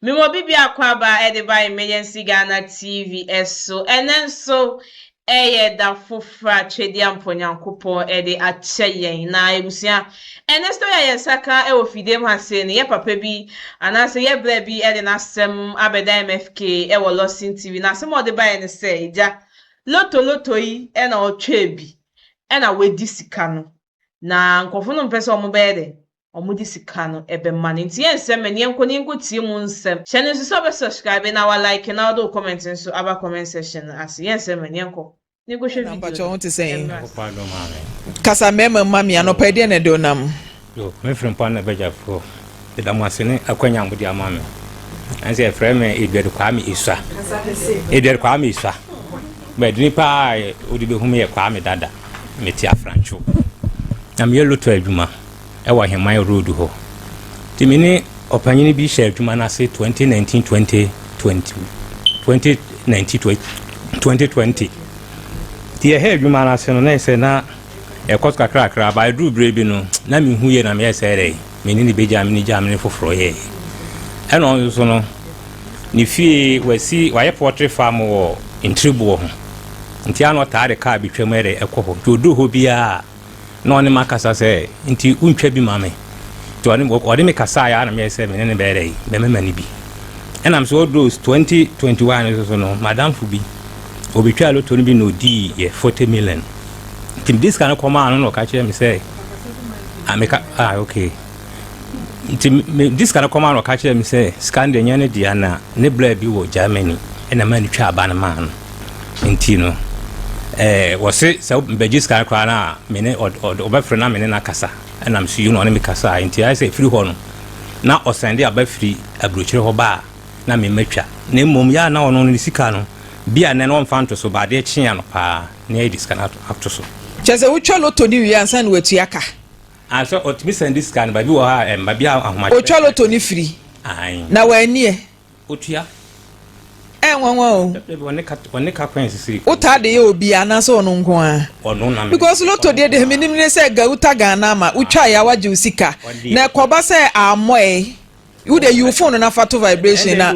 Me mo bibi akwaba e de by emergency Ghana TV eso enenso eye da fofra twedi amponyankopon e de ache yen na ebusia enesto ye saka e ofidem hase ne ye papa bi anase ye bla bi e de nasem abeda MFK e wo Losin TV na sem o de by ne se ija loto yi e na otwa bi e na wedi sika no na nkofo no mpese o mo be de omudi sika no ebe mane nti ensem ene enko tie mu nsem channel so be subscribe na wa like na do comment nso aba comment section as ensem ene enko ni go hwe video what to say kasa mema mami anopa de na do nam yo me frempa na beja fo de damasene akwanya ngudi amame anse e freme edwede kwa me iswa edwede kwa me iswa bedni pa odi be hume kwa me dada meti afrancho na me loto adwuma ewa Heman road ho timini opanyini bi share adwuma na se 2019 2020 tie he adwuma na se no na se na ekos kakra ba dru brebi no na me huye na me se re me ni beja me ni jamne foforo ye eno so no ni fie wasi waye poultry farm wo intribu ho nti ano taade ka bi twemere ekoho jodu ho bia no ne makasa se nti untwa bi mame to ade me kasa ya na me se me ne bere be me mani bi enam so those 2021 so no madam fu bi obetwa loto no bi no di ye 40 million tim this kana koma no ka che me se ameka okay tim this kana koma no ka che me se scan de nyane dia na ne bla bi wo Germany ena mani twa aba na man nti no wose so bejiska kwa na mene obafre na mene na kasa na msu you no ne me kasa nti I say free ho no na osende abafri abrochire ho ba na me matwa na mom ya na ono ne sika no bia ne no mfanto so ba de chia no pa na e diska na afto so cheze ucho loto ni wi ansa na watu aka so otimi send this kan ba bi wo ha ba bia ahoma ucho loto ni free ai na wanie otua enwanwa one ka kwen sisi utade ye obi anase ono nko a ono na because loto de minim ne se ga utaga na ma utwa ya waje usika na koba se amoe you de you phone na fato vibration na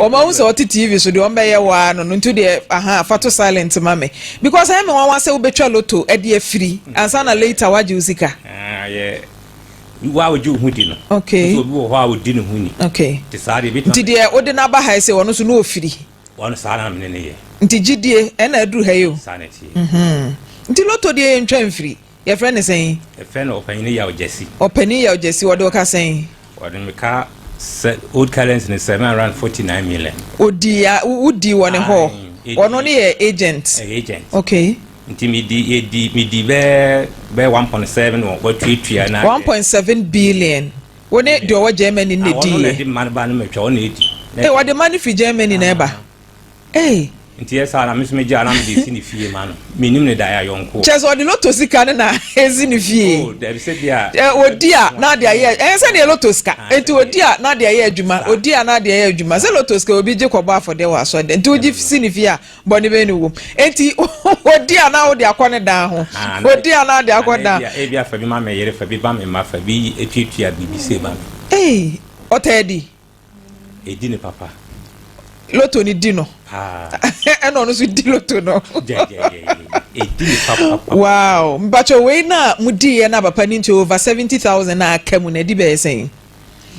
o ma unse oti TV so de o meye wa no ntu de fato silent mame because I me wan say ubetwa loto e de free ansa na later waje usika yeah wa woju hudi no okay so bi wo ha wodi no huni okay ti sare bi nti de odi na ba ha se wono so no ofiri wono sare na ne ye nti gidie e na aduru ha yo sanity nti loto de ntwa mfiri ye friend ne sen e friend opani ya ojesi wode o ka sen wode me ka old currency ne 749 million udi wone ho wono ne ye agent okay nti mi di be 1.7 what tweet na 1.7 billion woni de o Germany ne di woni de man ba no metwa woni edi what the money for Germany na eba nti esa na misme ja na me si ni fie ma no minim ne da ya yonko chese odi loto sika na ezi ni fie there be say dia odi a na de aye se ne loto sika enti odi a na de aye adwuma odi a na de aye adwuma se loto sika obi je kobo afode wa so de enti oji si ni fie a boni be ni wo enti odi a na odi akone dan ho odi a na de akoda e bia fa bi ma me yere fa bi ba me ma fa bi etwetwa BBC ba otedi edi ne papa loto ni dino eno no so di loto no edi papa wow mbacho we na mudi na papa ni into over 70,000 na akamu na di be sen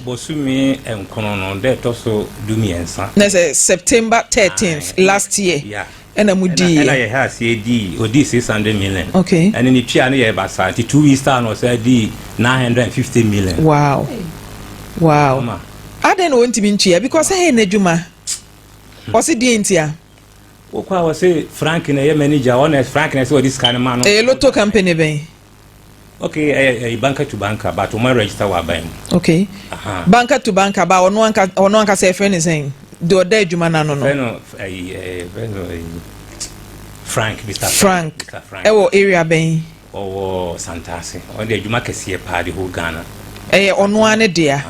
bosumi enkono no de to so dumiensa na September 13th last year yeah ena mudi ena ye ha se di odi 600 million okay and ni tia na ye basa 2 weeks time no say di 950 million wow aden won ti binchia because hey na djuma osi di entia okwa wo say Frank na ye manager one Frank na say what this kind of man loto company ben okay banker to banker but we register wa ban okay banker to banker ba ono anka say friend is saying do da djuma na no Frank Mr. Frank ewo area ben owo Santase on the djuma kese pa the whole Ghana ono ane dia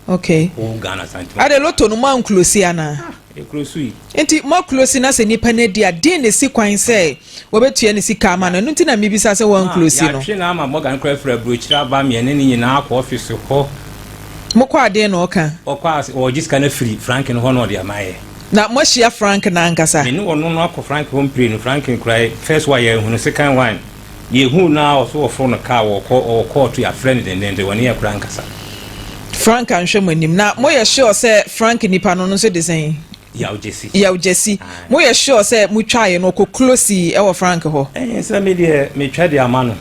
okay whole Ghana Santase ade loto no man close ana close enti mo close na se nipa na dia den ne si kwan se wo betua ne sika ma no nti na mi bisa se won close no ya hwe na ama Morgan Crefra brochira ba me ne nyina akọ office ko Moko ade no oka. Okwa o just kana free Frank no hono de amaye. Na moshia Frank na ankasa. Me no no akọ Frank home play no Frank cry first one ye hu second one. Ye hu na also ofo no car or call to your friend then they one here kra ankasa. Frank anhwe monim na moye sure say Frank nipa no no so de sen. Yaw Jesse. Moye sure say mutwaye no ko close e wo Frank ho. Say me de me twa de ama no.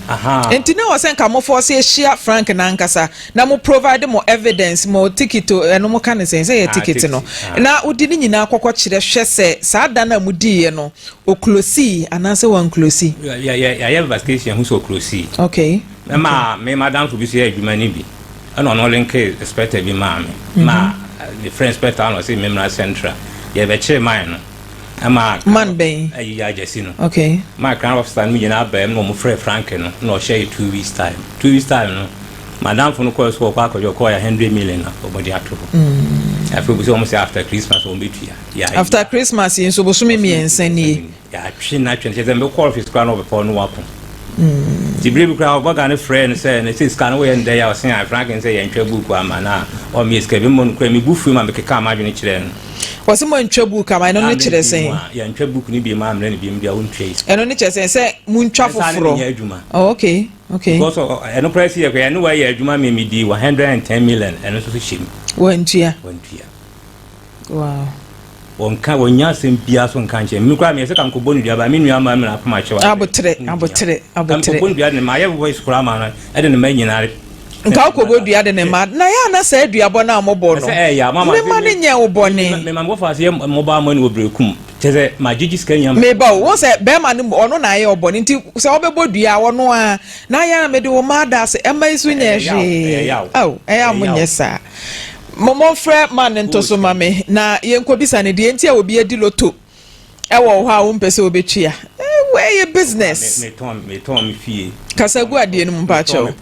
Aha. Enti na wo sen ka mo force share Frank na ankasa na mo provide mo evidence mo ticket eno mo kan say ye ticket no. Na udi ni nyina akokọ kire hwe se saa da na mudi ye no o close anase wan close. Yeah, investigation who so close. Okay. Ma me madam to be say adwuma ni bi. Ana no link expect bi ma me. Ma the friend expect on say memra central. Ye be che mine no. Ama man ben ya Jesse no. Okay. My crown of stand me na ba no mo frɛ Frank no share 2 weeks time. 2 weeks time no. Madam for no course for kwa ko 100 million na for body ato. I feel we almost after Christmas on betua. Yeah. After Christmas in so bosumi mi ensani. Ya twi na twi say me call office crown of for no wapo. The brave crowd baga ne friend say na say scan we ndey ya say Frank say ya ntwa book ama na o mi eska bi mo nkwa mi bufu ma me keka ma adwene kire no. Wasi mo ntwa book ama no ne kire sen. Ya ntwa book ni bi ma amre ne bi mbia won twa. Eno ne kire sen say mu ntwa foforo. Oh okay. Because eno price ye kwa no wa ye adwuma me di 110 million eno so shim. Wantua. Wow. Wonka wonya sempia so nka nche mi kwa me se kan ko bonu dia ba mi nua ma me na pama chewa abotre kan ko bonu dia ne ma ye voice kura ma na e de ne ma nyinare nka ko bodu dia de ne ma na ya na sa adua bo na mo bo no me ma ne nya wo bone me ma go fa se mo ba mo ne obrekum teze ma jiji ska nya me ba wo se be ma ne ono na ye obone nti se wo be bodu a wono a na ya na me de wo ma da se e ma isu nya hwe au e ya mo nyesa Momo frɛ man ntoso mame na yenko bisa ne de enti a obi adi loto e wo ho a wo mpese obetua we business me ton me fie kasagu ade no mpa chew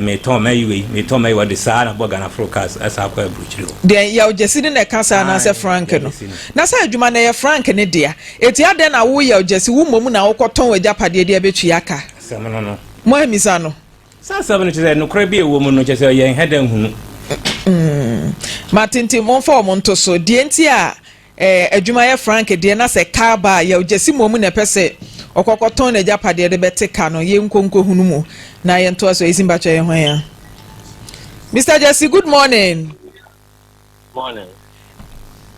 me ton me wa de sa na boga na focus asa kwa bruchiro de ya ojesi ne kasa na se Frank no na sa adwuma na ye Frank ne dia eti ade na wo ya ojesi wo momu na wo koton wajapade de abetua ka asem no mo amisa no sa sabe no che no kra bi e wo mu no che se ye hedan hunu Martinti monfo monto so die enti a adwuma ye Frank de na se car ba ya ojesi momu na pese okokoton na japade de beteka no ye nkonko hunu mu na ye nto so ezimba che ye hwan ya Mr. Jesse, good morning. Morning.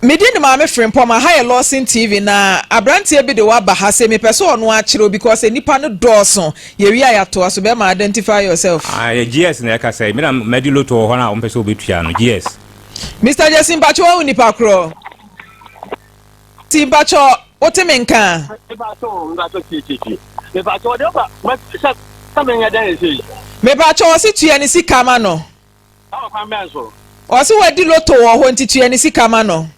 Medin ma me frem pom ha ye Lawson TV na abrantie bi de wa ba ha se me pese ono a kire because nipa no dawson ye wi ayato aso be ma identify yourself. GS na ka say me na medilo to ho na o pese obetua no GS. Mr. Jesse Mbacho wa nipa kro. Ti Mbacho o te menka. Mbacho chichi. Mbacho de ba ma sa me nya dan sei. Mbacho o si tua ni sika ma no. Awo kan ben so. O si wadi loto wo ho nti tua ni sika ma no.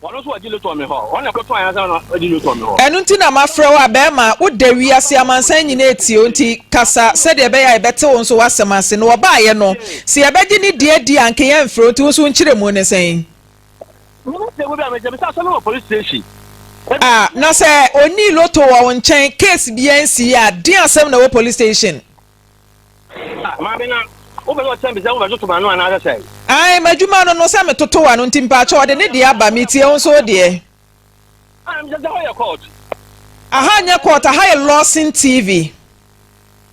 Wono so wadi loto me ho. Wona ko to anya sa no wadi loto me ho. Enu nti na mafrɛ wa be ma wo da wiase amansan nyina etio nti kasa se de be ya bete wo nso wasɛm ase no ba ye no se ye begye ni de di anke ye mfro nti wo so nkyire mu ne sɛn. Mo se wo be am je sa so no police station. Na se oni loto wo nkyɛn case bi ansi ya de asɛm na wo police station. Ma be na o be no tembe se wo be to ma no ana say. Ai madwuma no se me toto wa no nti mpa cha ode ne de aba metie wo so de. I'm just the court. Aha nya court aha ye Lawson TV.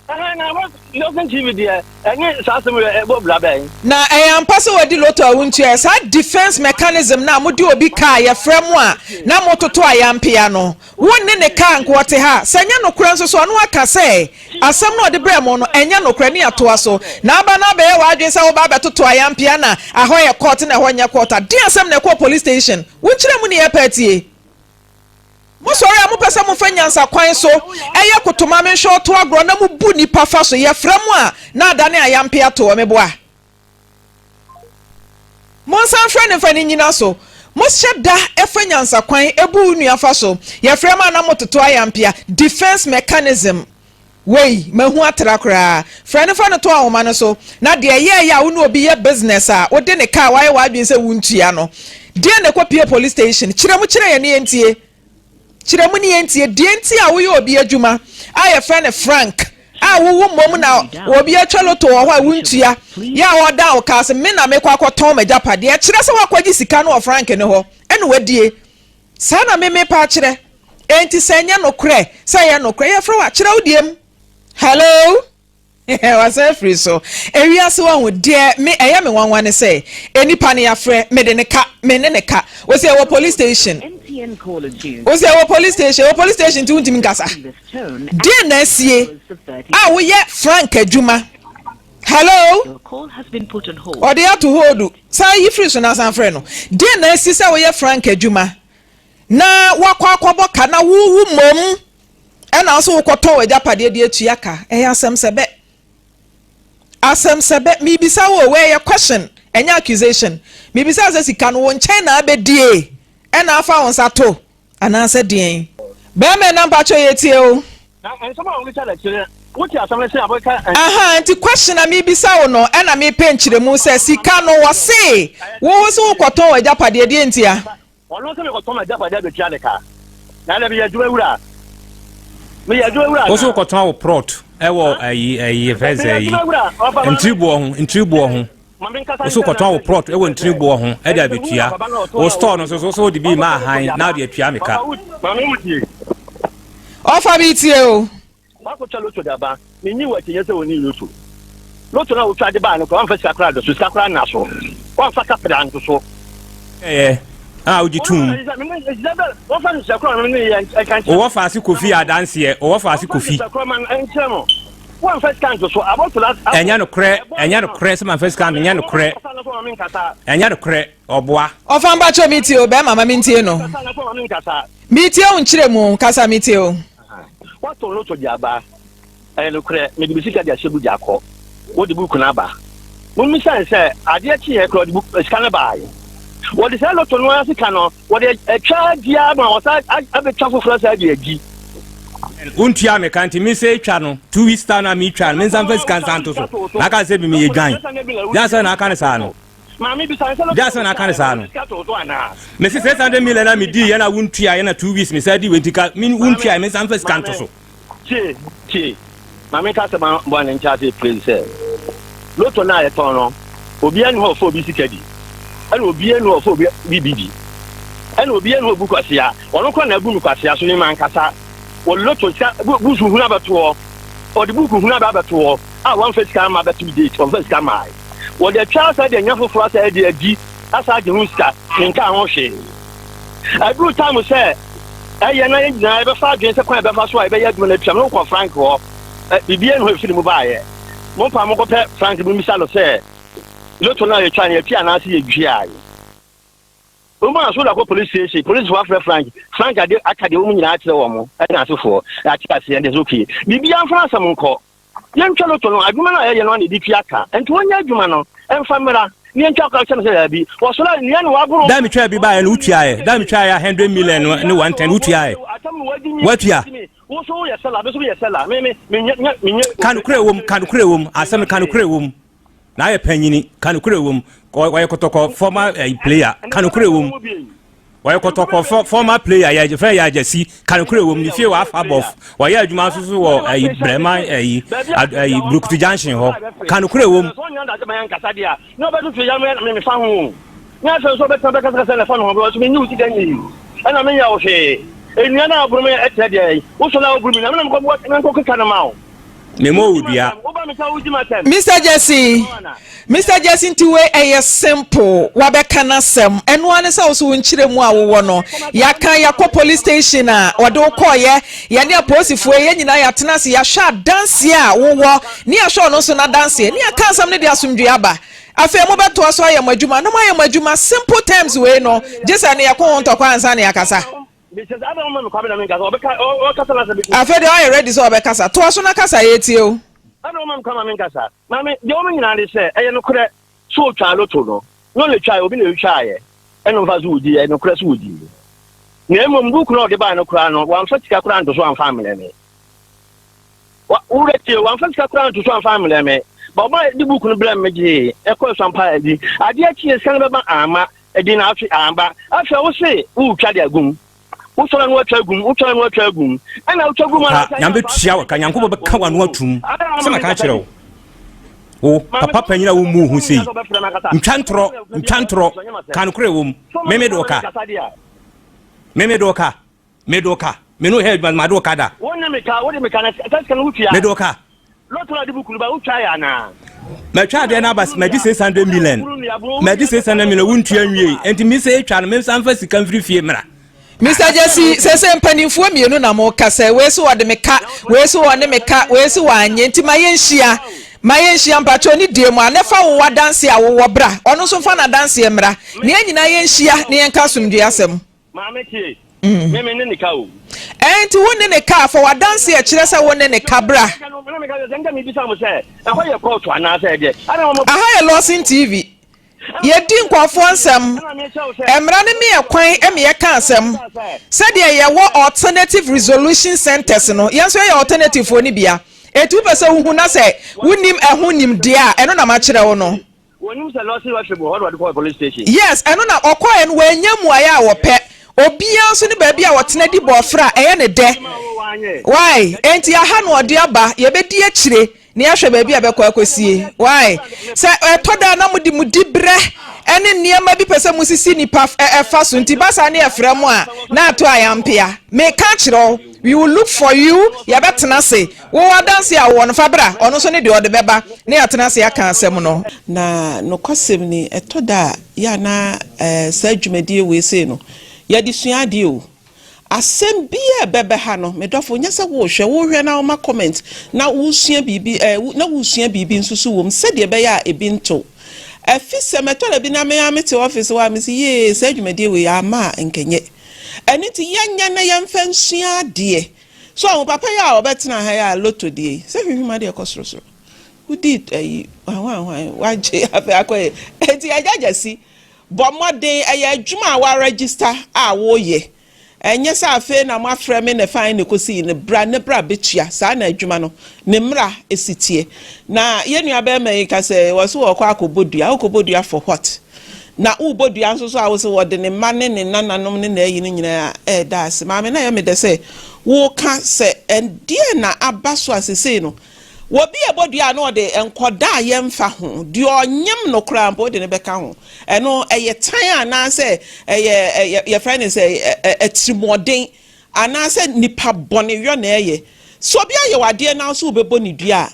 Na what Lawson TV there. Enye sasem e bo bla ben. Na ampa se wadi loto awuntu e sa defense mechanism na modi obi ka ye frem a na mototo ayampia no. Wonne ne ka nko wote ha. Sanya no kura nso so no aka se asem no de brem no enya no kura ne ato aso. Na aba na be ye wadwen se wo ba betoto ayampia na aho ye court na ho nya court. Di asem na ko police station. Wonkyere mu ne ye patie. Mo sorry amu pesa mo fanyansa kwan so eye kotoma me hwe to agro na mu bu nipa fa so ye frem a na ada ne ayampe ato me boa mo san hwe ne fa ni nyina so mo hyeda e fanyansa kwan ebu nua fa so ye frem a na mototo ayampe defense mechanism wey mahu atrakra frene fa no to ahoma no so na de ye ya wo no obi ye business a wo de ne car why wadwen se wuntua no de ne kopie police station kire mu kire ye ne entie Chiremuni entie dienti a wo ye obi adwuma a ye friend Frank a wo mom na obi atwa to ho a wuntua ya oda o ka se me na me kwa kwaton majapade e kire se wakwaji sika no Frank ne ho ene wadie sa na me pa kire enti senya no kre sa ya no kre ya fra wa kire odiem hello was free so ewiase wa ho de me eya me wanwa ne say enipa ne ya frɛ me de ne ka me ne ka we say wo police station police station tu ntimi nkasa de na sie a wo ye Frank adwuma hello your call has been put on hold or they have to hold say you free so na san frɛ no de na sie say wo ye Frank adwuma na wakwa ka na wo mom ɛna also wo kɔtɔ wajapade de atua ka ɛyɛ asem sebe mi bisa wo we your question enya accusation mi bisa say sika no won chen na abedie e na afa won sato ana say den be me number cho yetie o na enso ma won chala kire wuti asem say aboka aha anti question na mi bisa wo no e na mi pe nchire mu say sika no wo se wo so koton wa japade de ntia wono se me koton ma japade de tia de ka na na bi ya juwe wura me ya juwe wura wo so koton wo prot ewo ayi feze ayi ntribo ho so koton wo prot ewo ntribo ho e da betua o store no so de bi ma han na de atua meka ofa bi tie o ba ko chalo to da ba ni ni wa tinye se woni loto na wo twa de ba no ko an fa sakra do so sakra na so wa fa kapra nto so ujitum o fa si kofi adanse o fa si kofi one first can so about to last enya no kre se man first can enya no kre oboa o fa mba cho miti o be mama mintie no miti o nchire mu kasa miti o what to loto jaba no kre me bi sika dia shebu jako wo de buku na ba mo mi san se ade chi he kro de buku sika na ba what is loto no asika no what e twa dia ma o sa abetwa foforo sa dia gi untia me kanti mi say twa no 2 weeks time na mi twa me san first can santo so na ka say bi me yedwan ya say na aka ne sa no mami bi san ya say na aka ne sa no me say 600 million na mi di ya na untia ya na 2 weeks me say di wentika mi untia me san first can to so chi mami ka say ma bo na ncha say please say loto na ye ton no obi anu ho fo bi sikadi ana obi anu ho fo bi bibidi ana obi anu obu kwasia ono kwa na bu mi kwasia so ni man kasa wo loto cha busu huna bato o de buku huna bato one first come ma bato date one first come ai wo de cha sa de nyafo fo sa de agi asa de huska nka ho hwe agru time say aye na nyina be fa adwen se kwa be fa so ai be ya dum na twam no kwa Frank ho bibie no hwe mu ba ye mo pa mo ko pe Frank bi mi sa lo say loto na ye twa na pia na se ye gwi ai Uma so la ko police station police wa Frank ade akade wo nyina akire wo mo na asefo akira se ende zoki bibi anfa asam nko ye ntwa loto no adwuma na ye no na di piaka enti wonya adwuma no emfa mera ni ntwa ka chama se bi wo so la ni na wa buru da mi twa bi ba ye no utua ye da mi twa ya 100 million ni 110 utua ye watua wo so ye sala be so ye sala me kan kure wom asem kan kure wom na ye panyini kan kure wom wa yekotoko former player kan kure wom wa yekotoko former player ya je ya jesi kan kure wom ni fie wa afabof wa ya adwuma so wo brema Brooktu Junction ho kan kure wom no be to ya me fa ho nya so be tambe kasa na fa no bo so me nyu ti dan ni ana me ya wo hwe enua na aburu me ete de wo so na aburu me na ko na ko kana ma Memo udia Mr. Jesse ntiwe eye simple wabeka na sem eno ane sa so nchire mu awo no yaka yakọ police station a wode ukoye ya ne aposifo ye nyina ya tena se ya hwa dance a wo ni ahwa no so na dance ni aka sam ne de asomdwe aba afa mo beto aso aye madwuma no aye madwuma simple terms we no jesa ne yakọ ntokwa ansa ne yakasa because I don't remember coming and o kasa na sabi afa de are ready so obekasa to aso na kasa yetie o I don't remember coming and kasa mama de o nyina de say eye no kure so twa loto no le twa obi na twa ye eno fa so udi eno kure so udi na emom buku no de ba no kura no wan fa tika kura ndo so an family me wa ureti wan fa tika kura ndo so an family me ba ba di buku no blame me je e ko so an pa di ade achi e skan be ba ama e di na afi amba afi wo se u twa de agum Ucho no twagum. And I'll twagum. Yambe tia ka Nyankopɔn bɛka wa no atum. Se maka kyerɛ wo. O papa panyina wo mu hu sei. Ntwantro kan kore wo mu. Meme doka. Me no head ma doka da. Wona me ka na test kan utia. Me doka. Lot na dibu kuluba utwa ya na. Ma twa de na bas ma di 600 million. Ma di 600 million wontua nwie. Enti mi se twa no me sanfa sika mfiri fie mra. Mr. Jesse sese mpanimfo mienu na mo kasa we so wode meka we so wanye nti mayenhia mpacho ni diemu anefa wo wadanse a wo bra ono so fa na danse emra ne nyina yenhia ne yenka somdwe asem ma mekie me ne ka o enti wo ne ka fa wadanse a kire se wo ne ka bra aha ye Lawson TV yedi nkwafo nsem emra ne me kwan eme ka asem said ye wo alternative resolution centers no yenso ye alternative oni bia etu pese hu na se wonim ehonim dia eno na ma kire wo no wonim se Lawson worship ho do call police station yes eno na okoye no wanyam aya a wo pe obia so ne ba bia wo tena di bofra eye ne de why enti aha no ode aba ye bedi akire ni ahwe ba bia bekọ akosie why se etoda na mudi bre ene niema bi pese musisi ni paf efa so nti basa na efra mu a na ato ayampia me ka kire we will look for you ya betena se wo wadanse a wo no fabra ono so ne de ode beba na ya tena se aka asem no na no kwasem ni etoda ya na sa dwumadie we se no ya di suade o asem bia bebe ha no medofo nyasa wo hwe na ma comment na wo sua bibi na wo sua bibi nsusu wom se de be ya ebi nto afise metola bi na me amete office wa me si ye sa dwumadie we ya ma nkenye eni ti yanya na yemfa nsua de so wo papa ya obetena ha ya loto de se hwehuma de ekosoro udi waje afa akoye enti ajajasi bomode aya adwuma wa register a wo ye enye sa afa na mo afre me ne fine ne kosi ne bra betua sa na adwuma no ne mra esitie na yenua be me ka se wo so okwa akobodua for what na ubodua nso so a wo se wo de ne mane ne nananom ne na ayi ne nyina da se ma me na ye me de se wo ka se endie na abaso asese no wo bi ebodua na ode enkoda ye mfa ho de onyem no krampo de ne beka ho eno eye tan ana se ye friend say etrimoden ana se nipa bone yo na eye so bia ye wade na so bebo ni dua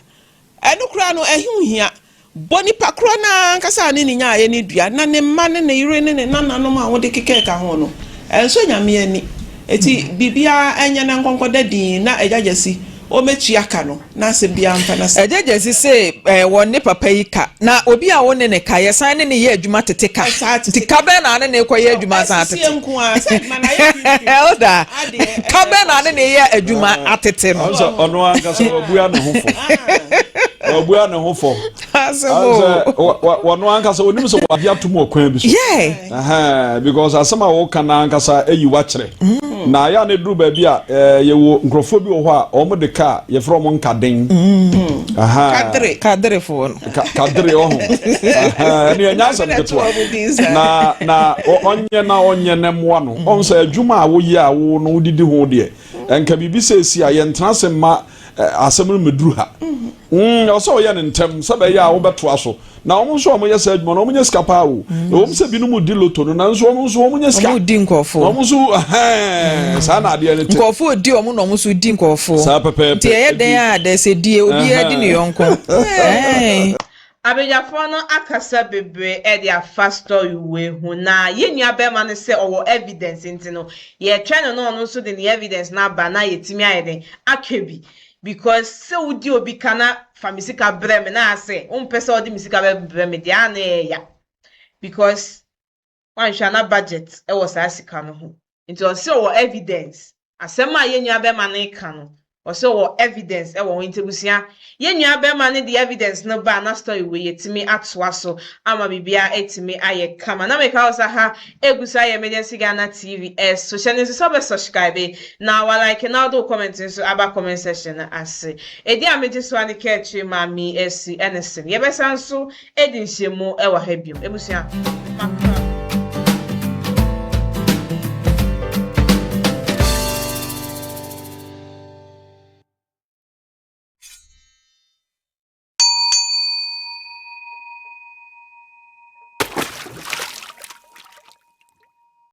eno kra no ehihia boni pakro na nkasa ne ni nya ye ni dua na ne ma ne yire ne nananom a wo de kekeka ho no enso nyame ani eti bibia enye na nkonkoda din na ejajasi o mechi aka no na asebia mfa na ejajasi se won ne papa yi ka na obi a won ne ka yesan ne ye adwuma tete ka ti ka be na ne ko ye adwuma san tete elda ka be na ne ye adwuma atete no ono anga so obua ne hofo obua ne hofo wono anga so onim so wade atom okwan bi so because asema wo kana anga sa eyi wa kire na ya ne duru ba bi a yewo nkrofo bi wo ho a omo de ka ye from nkaden kadre fo kadre ho ne anya sam ketwa na onye ne mo no onsa adwuma a wo yi a wo no didi ho de enka bibi sesi a ye ntena se ma asem no meduru ha so ye ntem sabe ya wo beto aso na omo so omo ye sa adwuma na omo nye skapa wo omo se binu mu di loto no na nso omo nye skapa omo di nkofo omo so sa na ade ne te nkofo di omo no omo so di nkofo sa pepe ti ye den a de se die obi e di ne yonko abejafo no akasa bebre e dia fast story we hu na yenua be ma ne se owo evidence ntino ye twa no so the evidence na ba na yetimi ayeden akebi because se udi obi kana famisika breme na ase pese odi misika breme dia na ya because wan shana budget e was asika no ho nti o se o evidence asema yenua be ma ne ka no o se o evidence e wo ntebusia yenua be ma ne the evidence no ba na story we yetimi atwa so ama bibia etimi aye kama na meka osa ha egusa ye emergency Ghana TV so channel so be subscribe na wa like na do comment so aba comment section ase edi ameje so ani kechi mami esi enesim ye be sanso edi nhemu e wa ha biom ebusia